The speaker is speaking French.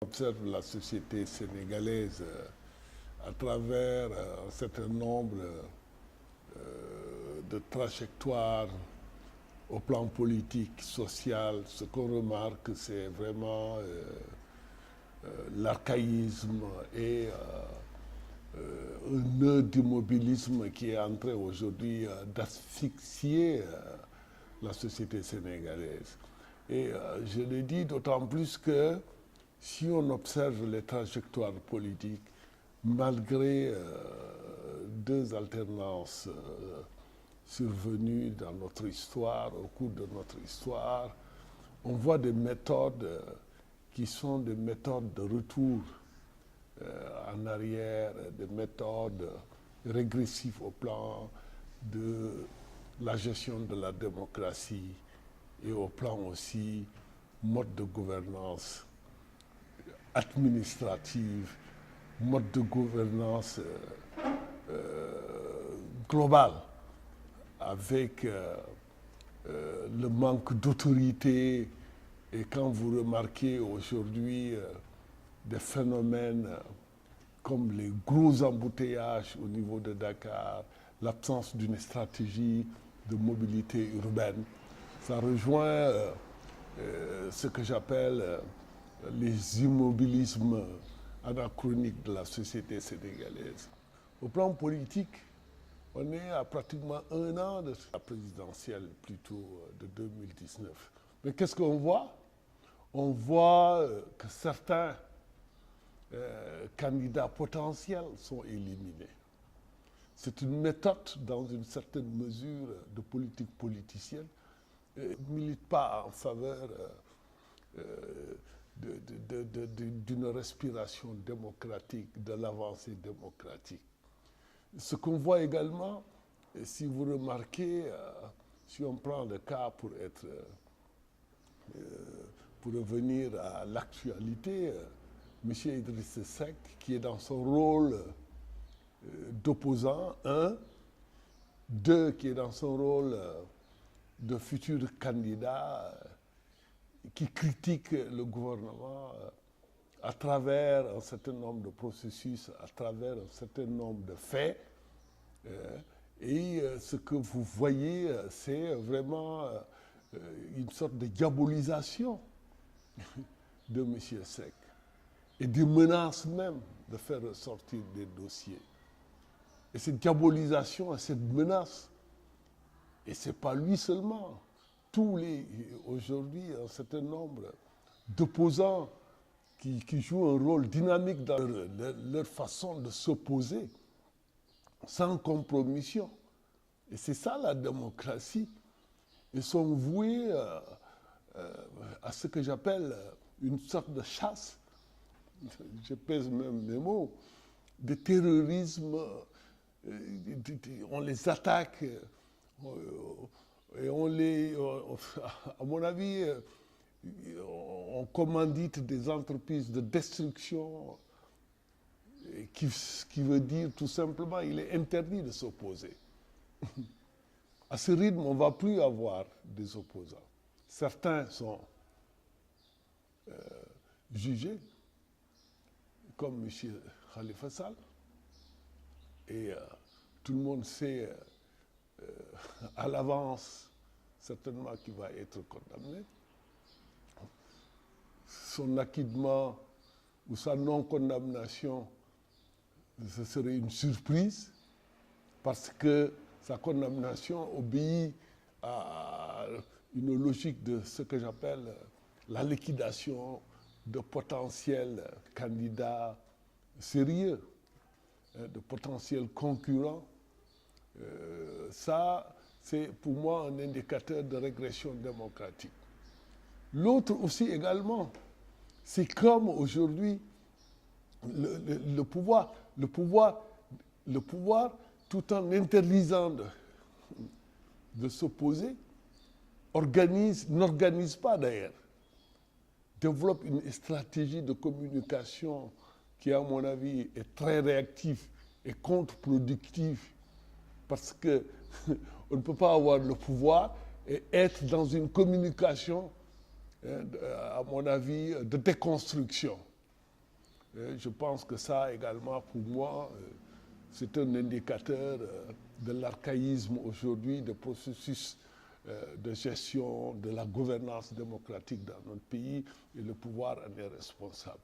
On observe la société sénégalaise à travers un certain nombre de trajectoires au plan politique, social. Ce qu'on remarque, c'est vraiment l'archaïsme et un nœud d'immobilisme qui est en train aujourd'hui d'asphyxier la société sénégalaise. Et je le dis d'autant plus que si on observe les trajectoires politiques, malgré deux alternances survenues dans notre histoire, au cours de notre histoire, on voit des méthodes qui sont des méthodes de retour en arrière, des méthodes régressives au plan de la gestion de la démocratie et au plan aussi mode de gouvernance administrative, mode de gouvernance global, avec le manque d'autorité. Et quand vous remarquez aujourd'hui des phénomènes comme les gros embouteillages au niveau de Dakar, l'absence d'une stratégie de mobilité urbaine, ça rejoint ce que j'appelle les immobilismes anachroniques de la société sénégalaise. Au plan politique, on est à pratiquement 1 an de la présidentielle, plutôt de 2019. Mais qu'est-ce qu'on voit? On voit que certains candidats potentiels sont éliminés. C'est une méthode, dans une certaine mesure, de politique politicienne. Ne milite pas en faveur d'une respiration démocratique, de l'avancée démocratique. Ce qu'on voit également, si vous remarquez, si on prend le cas pour revenir à l'actualité, M. Idriss Seck, qui est dans son rôle d'opposant, 2, qui est dans son rôle de futur candidat, qui critique le gouvernement à travers un certain nombre de processus, à travers un certain nombre de faits. Et ce que vous voyez, c'est vraiment une sorte de diabolisation de M. Seck et des menaces même de faire ressortir des dossiers. Et cette diabolisation et cette menace, et ce n'est pas lui seulement, aujourd'hui, un certain nombre d'opposants qui jouent un rôle dynamique dans leur façon de s'opposer, sans compromission. Et c'est ça la démocratie. Ils sont voués à ce que j'appelle une sorte de chasse, je pèse même mes mots, de terrorisme. On les attaque et à mon avis, on commandite des entreprises de destruction, qui veut dire tout simplement qu'il est interdit de s'opposer. À ce rythme, on ne va plus avoir des opposants. Certains sont jugés, comme M. Khalifa Sall, et tout le monde sait à l'avance certainement qu'il va être condamné. Son acquittement ou sa non-condamnation, ce serait une surprise, parce que sa condamnation obéit à une logique de ce que j'appelle la liquidation de potentiels candidats sérieux, de potentiels concurrents. Ça, c'est pour moi un indicateur de régression démocratique. L'autre aussi également, c'est comme aujourd'hui le pouvoir, tout en interdisant de s'opposer, n'organise pas d'ailleurs, développe une stratégie de communication qui, à mon avis, est très réactive et contre-productive, parce qu'on ne peut pas avoir le pouvoir et être dans une communication, à mon avis, de déconstruction. Je pense que ça également, pour moi, c'est un indicateur de l'archaïsme aujourd'hui des processus de gestion de la gouvernance démocratique dans notre pays et le pouvoir en est responsable.